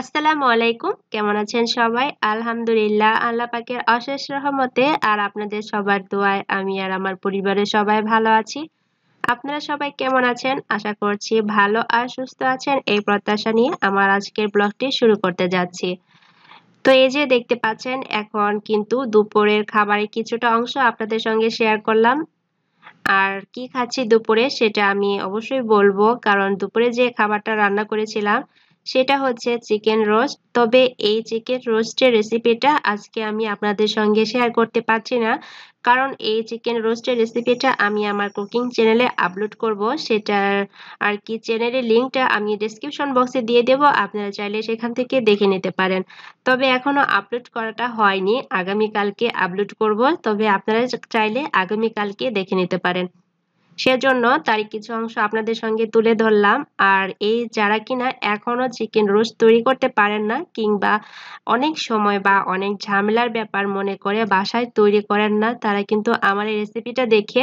আসসালামু আলাইকুম। কেমন আছেন সবাই? আলহামদুলিল্লাহ আল্লাহ পাকের অশেষ রহমতে আর আপনাদের সবার দোয়ায় আমি আর আমার পরিবারের সবাই ভালো আছি। আপনারা সবাই কেমন আছেন? আশা করছি ভালো আর সুস্থ আছেন এই প্রত্যাশা নিয়ে আমার আজকের ব্লগটি শুরু করতে যাচ্ছি। তো এই যে দেখতে পাচ্ছেন এখন কিন্তু দুপুরের খাবারের কিছুটা অংশ আপনাদের সঙ্গে শেয়ার করলাম। আর কি খাচ্ছি দুপুরে সেটা আমি অবশ্যই বলবো কারণ দুপুরে যে খাবারটা রান্না করেছিলাম সেটা হচ্ছে চিকেন রোস্ট। তবে এই চিকেন রোস্টের রেসিপিটা আজকে আমি আপনাদের সঙ্গে শেয়ার করতে পারছি না কারণ এই চিকেন রোস্টের রেসিপিটা আমি আমার কুকিং চ্যানেলে আপলোড করব। সেটার আর কি চ্যানেলের লিঙ্কটা আমি ডেসক্রিপশন বক্সে দিয়ে দেব, আপনারা চাইলে সেখান থেকে দেখে নিতে পারেন। তবে এখনো আপলোড করাটা হয়নি, আগামীকালকে আপলোড করব। তবে আপনারা চাইলে আগামীকালকে দেখে নিতে পারেন। সেজন্য তারই কিছু অংশ আপনাদের সঙ্গে তুলে ধরলাম। আর এই যারা কিনা এখনো চিকেন রোস্ট তৈরি করতে পারেন না কিংবা অনেক সময় বা অনেক ঝামেলার ব্যাপার মনে করে বাসায় তৈরি করেন না, তারা কিন্তু আমার এই রেসিপিটা দেখে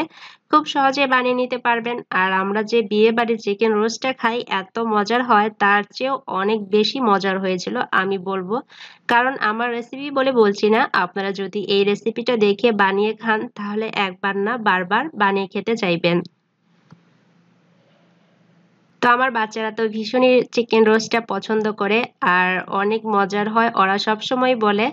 খুব সহজে বানিয়ে নিতে পারবেন। আর আমরা যে বিয়ে বাড়ির চিকেন রোস্টটা খাই এত মজার হয়, তার চেয়েও অনেক বেশি মজার হয়েছিল আমি বলবো। কারণ আমার রেসিপি বলে বলছি না, আপনারা যদি এই রেসিপিটা দেখে বানিয়ে খান তাহলে একবার না বারবার বানিয়ে খেতে চাইবেন। তো আমার বাচ্চারা তো ভীষণই চিকেন রোস্টটা পছন্দ করে আর অনেক মজার হয়, ওরা সবসময় বলে।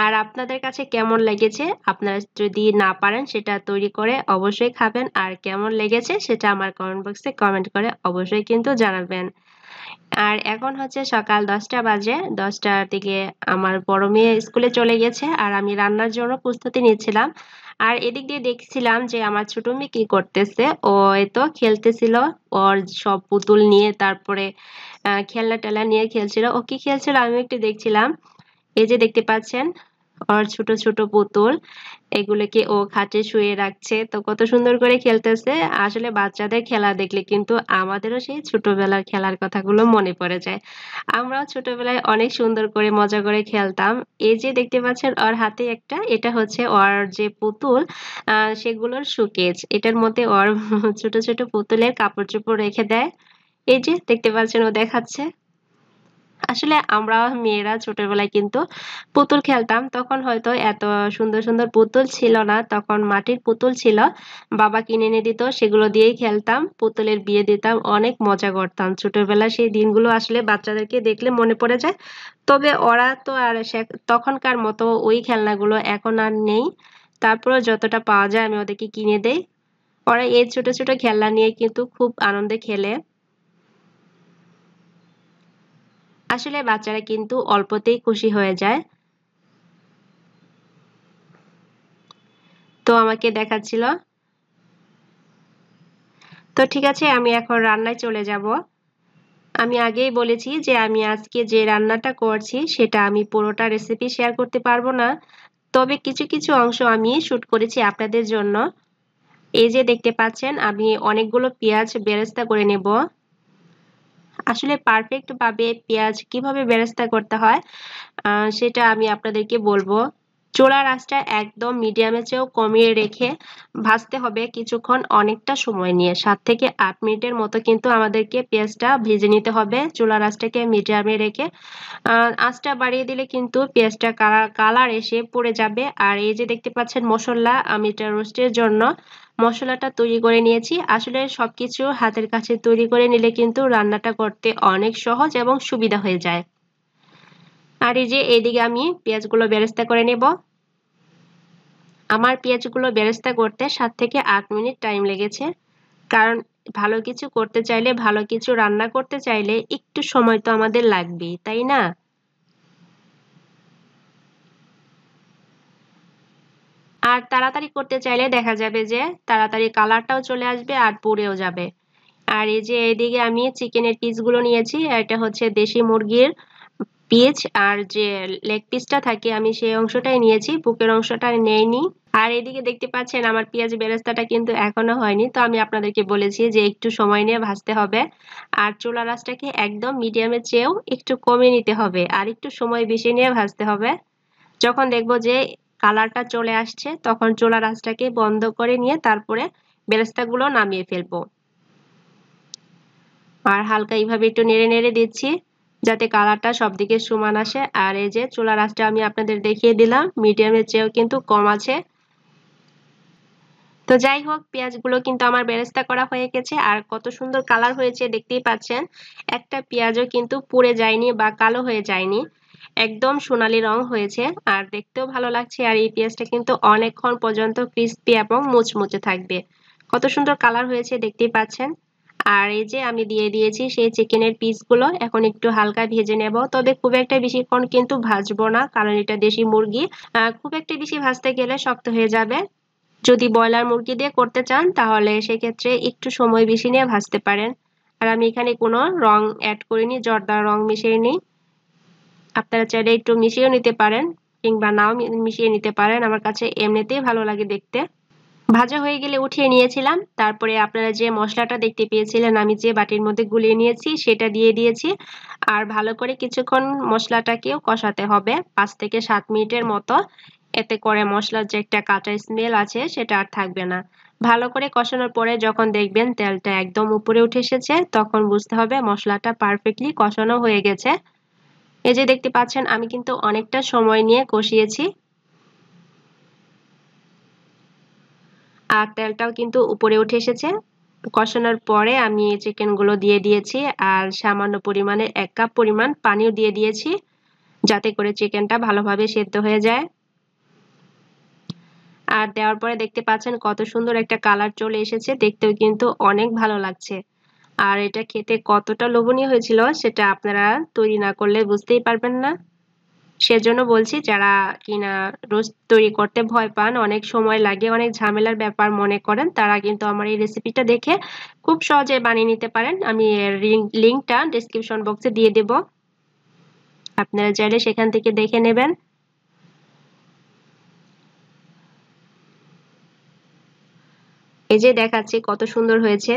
আর আপনাদের কাছে কেমন লেগেছে? আপনারা যদি না পারেন সেটা তৈরি করে অবশ্যই খাবেন, আর কেমন লেগেছে সেটা আমার কমেন্ট বক্সে কমেন্ট করে অবশ্যই কিন্তু জানাবেন। আর এখন হচ্ছে সকাল 10টা বাজে। 10টার দিকে আমার বড় মেয়ে স্কুলে চলে গেছে আর আমি রান্নার জন্য প্রস্তুতি নিচ্ছিলাম। আর এদিক দিয়ে দেখছিলাম যে আমার ছোট মেয়ে কি করতেছে। ও এই তো খেলতেছিল। ওর সব পুতুল নিয়ে তারপরে খেলনা-টেলনা নিয়ে খেলছিল। ও কি খেলছিল আমি একটু দেখছিলাম। এই যে দেখতে পাচ্ছেন ওর ছোট ছোট পুতুল, এগুলোকে ও খাটে শুয়ে রাখছে। তো কত সুন্দর করে খেলতেছে। আসলে বাচ্চাদের খেলা দেখলে কিন্তু আমাদেরও সেই ছোটবেলার খেলার কথাগুলো মনে পড়ে যায়। আমরাও ছোটবেলায় অনেক সুন্দর করে মজা করে খেলতাম। এই যে দেখতে পাচ্ছেন ওর হাতে একটা, এটা হচ্ছে ওর যে পুতুল সেগুলোর শোকেজ। এটার মধ্যে ওর ছোট ছোট পুতুলের কাপড়-চোপড় রেখে দেয়। এই যে দেখতে পাচ্ছেন ও দেখাচ্ছে। আসলে আমরা মেয়েরা ছোটবেলায় কিন্তু পুতুল খেলতাম। তখন হয়তো এত সুন্দর সুন্দর পুতুল ছিল না। তখন মাটির পুতুল ছিল। বাবা কিনে এনে দিত, সেগুলো দিয়েই খেলতাম। পুতুলের বিয়ে দিতাম। অনেক মজা করতাম। ছোটবেলায় সেই দিনগুলো আসলে বাচ্চাদেরকে দেখলে মনে পড়ে যায়। তবে ওরা তো আর তখনকার মতো ওই খেলনাগুলো এখন আর নেই। তারপরেও যতটা পাওয়া যায় আমি ওদেরকে কিনে দেই। ওরা এই ছোট ছোট খেলনা নিয়ে কিন্তু খুব আনন্দে খেলে। আসলে বাচ্চারা কিন্তু অল্পতেই খুশি হয়ে যায়। তো আমাকে দেখাচ্ছিল। তো ঠিক আছে, আমি এখন রান্নায় চলে যাব। আমি আগেই বলেছি যে আমি আজকে যে রান্নাটা করছি সেটা আমি পুরোটা রেসিপি শেয়ার করতে পারবো না। তবে কিছু কিছু অংশ আমি শুট করেছি আপনাদের জন্য। এই যে দেখতে পাচ্ছেন আমি অনেকগুলো পেঁয়াজ বেরেস্তা করে নেব। আসলে পারফেক্ট ভাবে পেঁয়াজ কিভাবে বেরেস্তা করতে হয় সেটা আমি আপনাদেরকে বলবো। চুলার আঁচটা একদম মিডিয়ামের চেয়েও কমিয়ে রেখে ভাজতে হবে কিছুক্ষণ, অনেকটা সময় নিয়ে 7 থেকে 8 মিনিটের মতো কিন্তু আমাদেরকে পেঁয়াজটা ভেজে নিতে হবে চুলার আঁচটাকে মিডিয়ামে রেখে। আঁচটা বাড়িয়ে দিলে কিন্তু পেঁয়াজটা কালার এসে পড়ে যাবে। আর এই যে দেখতে পাচ্ছেন মশলা, আমি এটা রোস্টের জন্য মশলাটা তৈরি করে নিয়েছি। আসলে সবকিছু হাতের কাছে তৈরি করে নিলে কিন্তু রান্নাটা করতে অনেক সহজ এবং সুবিধা হয়ে যায়। আর এই যে এইদিকে আমি পেঁয়াজগুলো বেরেস্তা করে নেব। আমার পেঁয়াজগুলো বেরেস্তা করতে 7 থেকে 8 মিনিট টাইম লেগেছে। কারণ ভালো কিছু করতে চাইলে, ভালো কিছু রান্না করতে চাইলে একটু সময় তো আমাদের লাগবেই, তাই না? আর তাড়াতাড়ি করতে চাইলে দেখা যাবে যে তাড়াতাড়ি কালারটাও চলে আসবে আর পুড়েও যাবে। আর এই যে এইদিকে আমি চিকেনের পিসগুলো নিয়েছি। এটা হচ্ছে দেশি মুরগির পিস, আর যে লেগ পিসটা থাকে আমি সেই অংশটাই নিয়েছি, বুকের অংশটা নেইনি। আর এদিকে দেখতে পাচ্ছেন আমার পেঁয়াজ বেরেস্তাটা কিন্তু এখনো হয়নি। তো আমি আপনাদেরকে বলেছি যে একটু সময় নিয়ে ভাজতে হবে। আর চুলার আঁচটাকে একদম মিডিয়ামের চেয়েও একটু কমিয়ে নিতে হবে আর একটু সময় বেশি নিয়ে ভাজতে হবে। যখন দেখবো যে কালারটা চলে আসছে তখন চুলার আঁচটাকে বন্ধ করে নিয়ে তারপরে বেরেস্তাগুলো নামিয়ে ফেলবো। আর হালকা এইভাবে একটু নেড়ে নেড়ে দিচ্ছি। যাতে কালারটা সবদিকে সমান আসে। আর এই যে চুলার আঁচটা আমি আপনাদের দেখিয়ে দিলাম, মিডিয়ামের চেয়েও কিন্তু কম আছে। তো যাই হোক, পেঁয়াজগুলো কিন্তু আমার বেরেস্তা করা হয়ে গেছে আর কত সুন্দর কালার হয়েছে দেখতেই পাচ্ছেন। একটা পেঁয়াজও কিন্তু পুড়ে যায়নি বা কালো হয়ে যায়নি, একদম সোনালী রং হয়েছে আর দেখতেও ভালো লাগছে। আর এই পেঁয়াজটা কিন্তু অনেকক্ষণ পর্যন্ত ক্রিস্পি এবং মুচমুচে থাকবে। কত সুন্দর কালার হয়েছে দেখতেই পাচ্ছেন। আর এই যে আমি দিয়ে দিয়েছি সেই চিকেনের পিসগুলো, এখন একটু হালকা ভেজে নেব, তবে খুব একটা বেশিক্ষণ কিন্তু ভাজবো না, কারণ এটা দেশি মুরগি। খুব একটা বেশি ভাজতে গেলে শক্ত হয়ে যাবে। যদি ব্রয়লার মুরগি দিয়ে করতে চান তাহলে সেক্ষেত্রে একটু সময় বেশি নিয়ে ভাজতে পারেন। আর আমি এখানে কোনো রং অ্যাড করিনি, জর্দার রং মিশিয়ে। আপনারা চাইলে একটু মিশিয়েও নিতে পারেন কিংবা নাও মিশিয়ে নিতে পারেন, আমার কাছে এমনিতেই ভালো লাগে দেখতে। ভাজা হয়ে গেলে উঠিয়ে নিয়েছিলাম, তারপরে আপনারা যে মশলাটা দেখতে পেয়েছিলেন আমি যে বাটির মধ্যে গুলিয়ে নিয়েছি সেটা দিয়ে দিয়েছি। আর ভালো করে কিছুক্ষণ মশলাটাকেও কষাতে হবে, 5 থেকে 7 মিনিটের মতো। এতে করে মশলার যে একটা কাঁচা স্মেল আছে সেটা আর থাকবে না। ভালো করে কষানোর পরে যখন দেখবেন তেলটা একদম উপরে উঠে এসেছে, তখন বুঝতে হবে মশলাটা পারফেক্টলি কষানো হয়ে গেছে। এই যে দেখতে পাচ্ছেন আমি কিন্তু অনেকটা সময় নিয়ে কষিয়েছি আর তেলটাও কিন্তু উপরে উঠে এসেছে। কষানোর পরে আমি চিকেনগুলো দিয়ে দিয়েছি আর সামান্য পরিমাণে 1 কাপ পরিমাণ পানিও দিয়ে দিয়েছি, যাতে করে চিকেনটা ভালোভাবে সেদ্ধ হয়ে যায়। আর দেওয়ার পরে দেখতে পাচ্ছেন কত সুন্দর একটা কালার চলে এসেছে, দেখতেও কিন্তু অনেক ভালো লাগছে। আর এটা খেতে কতটা লোভনীয় হয়েছিল সেটা আপনারা তৈরি না করলে বুঝতেই পারবেন না। সেজন্য বলছি, যারা কিনা রোস্ট তৈরি করতে ভয় পান, অনেক সময় লাগে, অনেক ঝামেলার ব্যাপার মনে করেন, তারা কিন্তু আমার এই রেসিপিটা দেখে খুব সহজে বানিয়ে নিতে পারেন। আমি এর লিংকটা ডেসক্রিপশন বক্সে দিয়ে দেব, আপনারা চাইলে সেখান থেকে দেখে নেবেন। এই যে দেখাচ্ছি কত সুন্দর হয়েছে।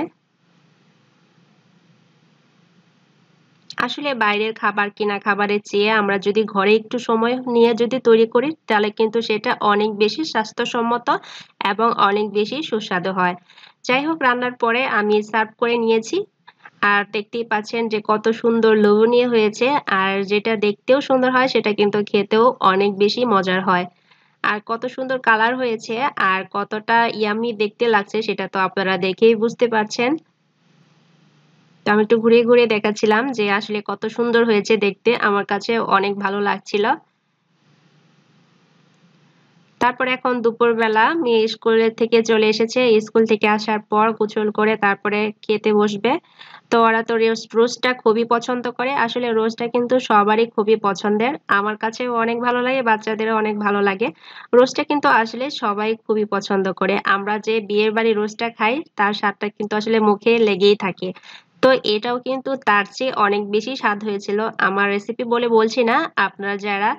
আসলে বাইরের খাবার, কিনা খাবারের চেয়ে আমরা যদি ঘরে একটু সময় নিয়ে যদি তৈরি করি তাহলে কিন্তু সেটা অনেক বেশি স্বাস্থ্যসম্মত এবং অনেক বেশি সুস্বাদু হয়। যাই হোক, রান্নার পরে আমি সার্ভ করে নিয়েছি আর দেখতেই পাচ্ছেন যে কত সুন্দর লোভনীয় হয়েছে। আর যেটা দেখতেও সুন্দর হয় সেটা কিন্তু খেতেও অনেক বেশি মজার হয়। আর কত সুন্দর কালার হয়েছে আর কতটা ইয়াম্মি দেখতে লাগছে সেটা তো আপনারা দেখেই বুঝতে পারছেন। তো আমি একটু ঘুরিয়ে ঘুরিয়ে দেখাচ্ছিলাম যে আসলে কত সুন্দর হয়েছে দেখতে, আমার কাছে অনেক ভালো লাগছিল। তারপরে এখন দুপুরবেলা মেয়ে স্কুলের থেকে চলে এসেছে, স্কুল থেকে আসার পর গোসল করে তারপরে খেতে বসবে। তো ওরা তো রোস্টটা খুবই পছন্দ করে, আসলে রোস্টটা কিন্তু সবারই খুবই পছন্দের, আমার কাছেও অনেক ভালো লাগে, বাচ্চাদেরও অনেক ভালো লাগে। রোস্টটা কিন্তু আসলে সবাই খুবই পছন্দ করে, আমরা যে বিয়ের বাড়ি রোস্টটা খাই তার স্বাদটা কিন্তু আসলে মুখে লেগেই থাকে। তো এটাও কিন্তু তার চেয়ে অনেক বেশি স্বাদ হয়েছিল। আমার রেসিপি বলে বলছি না, আপনারা যারা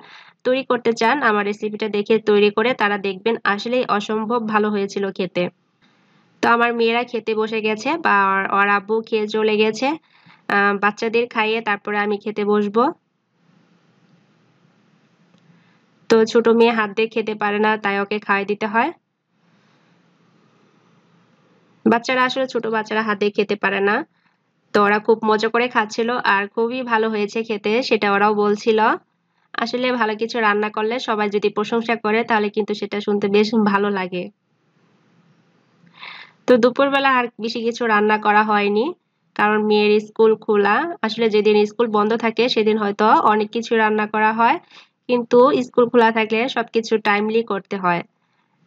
তৈরি করতে চান আমার রেসিপিটা দেখে তৈরি করে তারা দেখবেন আসলেই অসম্ভব ভালো হয়েছিল খেতে। তো আমার মেয়েরা খেতে বসে গেছে বা ওর আব্বু খেয়ে চলে গেছে। বাচ্চাদের খাইয়ে তারপরে আমি খেতে বসবো। তো ছোট মেয়ে হাত দিয়ে খেতে পারে না, তাই ওকে খাইয়ে দিতে হয়। বাচ্চারা আসলে, ছোট বাচ্চারা হাত দিয়ে খেতে পারে না। তো ওরা খুব মজা করে খাচ্ছিল আর খুবই ভালো হয়েছে খেতে, সেটা ওরাও বলছিল। আসলে ভালো কিছু রান্না করলে সবাই যদি প্রশংসা করে তাহলে কিন্তু সেটা শুনতে বেশ ভালো লাগে। তো দুপুরবেলা আর বেশি কিছু রান্না করা হয়নি, কারণ মেয়ের স্কুল খোলা। আসলে যেদিন স্কুল বন্ধ থাকে সেদিন হয়তো অনেক কিছু রান্না করা হয়, কিন্তু স্কুল খোলা থাকলে সবকিছু টাইমলি করতে হয়।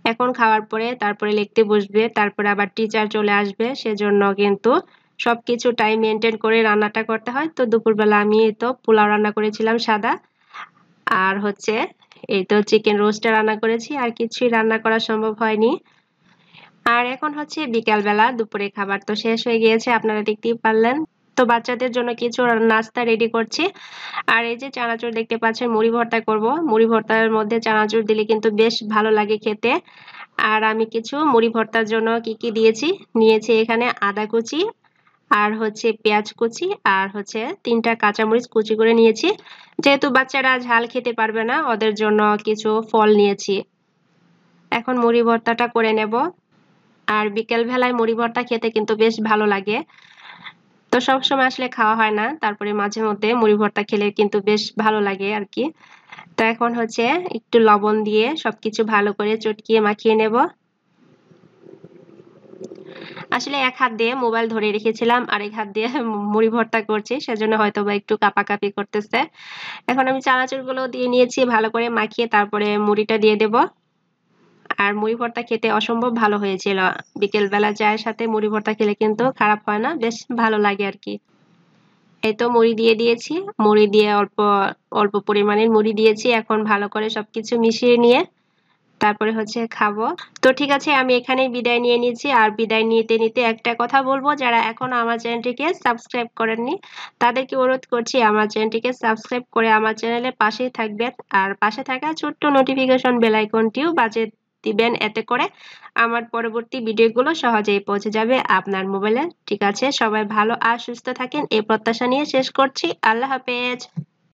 এখন খাওয়ার পরে তারপরে লিখতে বসবে, তারপরে আবার টিচার চলে আসবে, সেজন্য কিন্তু সবকিছু টাইম মেনটেন করে রান্নাটা করতে হয়। তো দুপুরবেলা আমি তো পোলাও রান্না করেছিলাম সাদা, আর হচ্ছে এই তো চিকেন রোস্টটা রান্না করেছি, আর কিছুই রান্না করা সম্ভব হয়নি। আর এখন হচ্ছে বিকালবেলা, দুপুরে খাবার তো শেষ হয়ে গিয়েছে, আপনারা দেখতেই পারলেন। তো বাচ্চাদের জন্য কিছু নাস্তা রেডি করছি। আর এই যে চানাচুর দেখতে পাচ্ছেন, মুড়ি ভর্তা করব। মুড়ি ভর্তার মধ্যে চানাচুর দিলে কিন্তু বেশ ভালো লাগে খেতে। আর আমি কিছু মুড়ি ভর্তার জন্য কি কি দিয়েছি, নিয়েছি এখানে আদা কুচি, আর হচ্ছে পেঁয়াজ কুচি, আর হচ্ছে 3টা কাঁচামরিচ কুচি করে নিয়েছি। যেহেতু বাচ্চারা ঝাল খেতে পারবে না, ওদের জন্য কিছু ফল নিয়েছি। এখন মুড়ি ভর্তাটা করে নেব। আর বিকেল বেলায় মুড়ি ভর্তা খেতে কিন্তু বেশ ভালো লাগে। তো সবসময় আসলে খাওয়া হয় না, তারপরে মাঝে মধ্যে মুড়ি ভর্তা খেলে কিন্তু বেশ ভালো লাগে আর কি। তো এখন হচ্ছে একটু লবণ দিয়ে সবকিছু ভালো করে চটকিয়ে মাখিয়ে নেব। আসলে এক হাত দিয়ে মোবাইল ধরে রেখেছিলাম, আরেক হাত দিয়ে মুড়ি ভর্তা করছি, সেজন্য হয়তোবা একটু কাঁপাকাঁপি করতেছে। এখন আমি চানাচুরগুলো দিয়ে নিয়েছি, ভালো করে মাখিয়ে তারপরে মুড়িটা দিয়ে দেব। আর মুড়ি ভর্তা খেতে অসম্ভব ভালো হয়েছিল। বিকেলবেলা চায়ের সাথে মুড়ি ভর্তা খেলে কিন্তু খারাপ হয় না, বেশ ভালো লাগে আর কি। এই তো মুড়ি দিয়ে দিয়েছি, মুড়ি দিয়ে অল্প অল্প পরিমাণের মুড়ি দিয়েছি। এখন ভালো করে সবকিছু মিশিয়ে নিয়ে তারপরে হচ্ছে খাবো। তো ঠিক আছে, আমি এখানেই বিদায় নিয়ে নিচ্ছি। আর বিদায় নিতে নিতে একটা কথা বলবো, যারা এখনো আমার চ্যানেলটিকে সাবস্ক্রাইব করেননি তাদেরকে অনুরোধ করছি আমার চ্যানেলটিকে সাবস্ক্রাইব করে আমার চ্যানেলের পাশেই থাকবেন। আর পাশে থাকা ছোট্ট নোটিফিকেশন বেল আইকনটিও বাজিয়ে দিবেন, এতে করে আমার পরবর্তী ভিডিওগুলো সহজেই পৌঁছে যাবে আপনার মোবাইলে। ঠিক আছে, সবাই ভালো আর সুস্থ থাকেন এই প্রত্যাশা নিয়ে শেষ করছি। আল্লাহ হাফেজ।